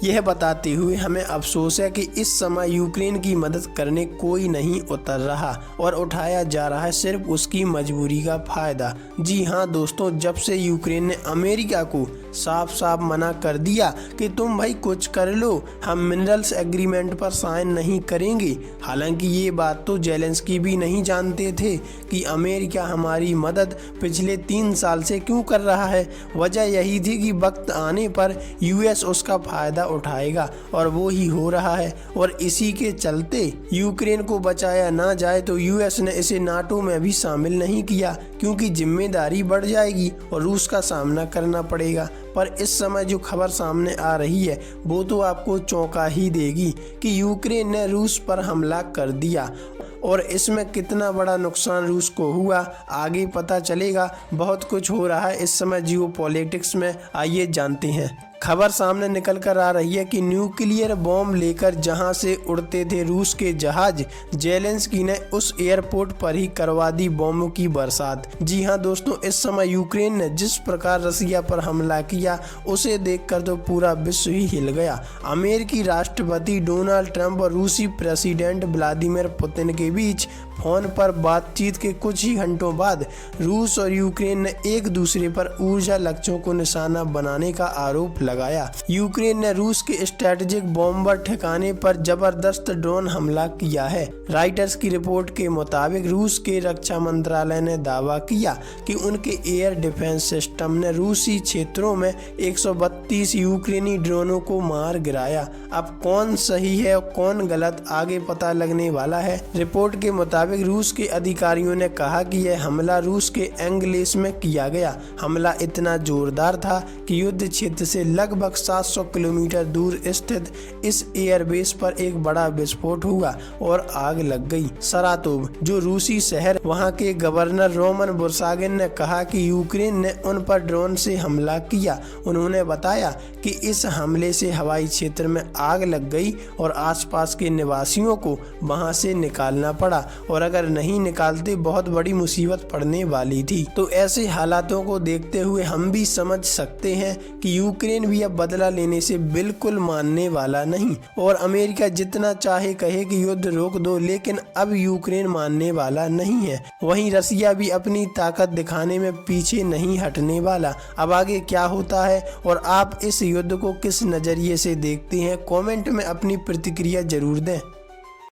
यह बताते हुए हमें अफसोस है कि इस समय यूक्रेन की मदद करने कोई नहीं उतर रहा और उठाया जा रहा है सिर्फ उसकी मजबूरी का फायदा। जी हाँ दोस्तों, जब से यूक्रेन ने अमेरिका को साफ साफ मना कर दिया कि तुम भाई कुछ कर लो, हम मिनरल्स एग्रीमेंट पर साइन नहीं करेंगे। हालांकि ये बात तो जेलेंस्की भी नहीं जानते थे कि अमेरिका हमारी मदद पिछले 3 साल से क्यों कर रहा है। वजह यही थी कि वक्त आने पर यूएस उसका फायदा उठाएगा और वो ही हो रहा है। और इसी के चलते यूक्रेन को बचाया ना जाए तो यूएस ने इसे नाटो में भी शामिल नहीं किया, क्योंकि जिम्मेदारी बढ़ जाएगी और रूस का सामना करना पड़ेगा। पर इस समय जो खबर सामने आ रही है वो तो आपको चौंका ही देगी कि यूक्रेन ने रूस पर हमला कर दिया और इसमें कितना बड़ा नुकसान रूस को हुआ आगे पता चलेगा। बहुत कुछ हो रहा है इस समय जियोपॉलिटिक्स में, आइए जानते हैं। खबर सामने निकल कर आ रही है कि न्यूक्लियर बॉम्ब लेकर जहां से उड़ते थे रूस के जहाज, जेलेंस्की ने उस एयरपोर्ट पर ही करवा दी बॉम्बों की बरसात। जी हां दोस्तों, इस समय यूक्रेन ने जिस प्रकार रसिया पर हमला किया उसे देखकर तो पूरा विश्व ही हिल गया। अमेरिकी राष्ट्रपति डोनाल्ड ट्रंप और रूसी प्रेसिडेंट व्लादिमीर पुतिन के बीच फोन पर बातचीत के कुछ ही घंटों बाद रूस और यूक्रेन ने एक दूसरे पर ऊर्जा लक्ष्यों को निशाना बनाने का आरोप लगाया। यूक्रेन ने रूस के स्ट्रेटेजिक बॉम्बर ठिकाने पर जबरदस्त ड्रोन हमला किया है। राइटर्स की रिपोर्ट के मुताबिक रूस के रक्षा मंत्रालय ने दावा किया कि उनके एयर डिफेंस सिस्टम ने रूसी क्षेत्रों में 132 यूक्रेनी ड्रोनों को मार गिराया। अब कौन सही है और कौन गलत आगे पता लगने वाला है। रिपोर्ट के मुताबिक रूस के अधिकारियों ने कहा कि यह हमला रूस के एंगलेस में किया गया। हमला इतना जोरदार था कि युद्ध क्षेत्र से लगभग 700 किलोमीटर दूर स्थित इस एयरबेस पर एक बड़ा विस्फोट हुआ और आग लग गई। सरातोव जो रूसी शहर, वहां के गवर्नर रोमन बुरसागिन ने कहा कि यूक्रेन ने उन पर ड्रोन से हमला किया। उन्होंने बताया कि इस हमले से हवाई क्षेत्र में आग लग गई और आसपास के निवासियों को वहां से निकालना पड़ा और अगर नहीं निकालते बहुत बड़ी मुसीबत पड़ने वाली थी। तो ऐसे हालातों को देखते हुए हम भी समझ सकते हैं कि यूक्रेन भी अब बदला लेने से बिल्कुल मानने वाला नहीं और अमेरिका जितना चाहे कहे कि युद्ध रोक दो, लेकिन अब यूक्रेन मानने वाला नहीं है। वहीं रसिया भी अपनी ताकत दिखाने में पीछे नहीं हटने वाला। अब आगे क्या होता है और आप इस युद्ध को किस नजरिए से देखते हैं, कमेंट में अपनी प्रतिक्रिया जरूर दें।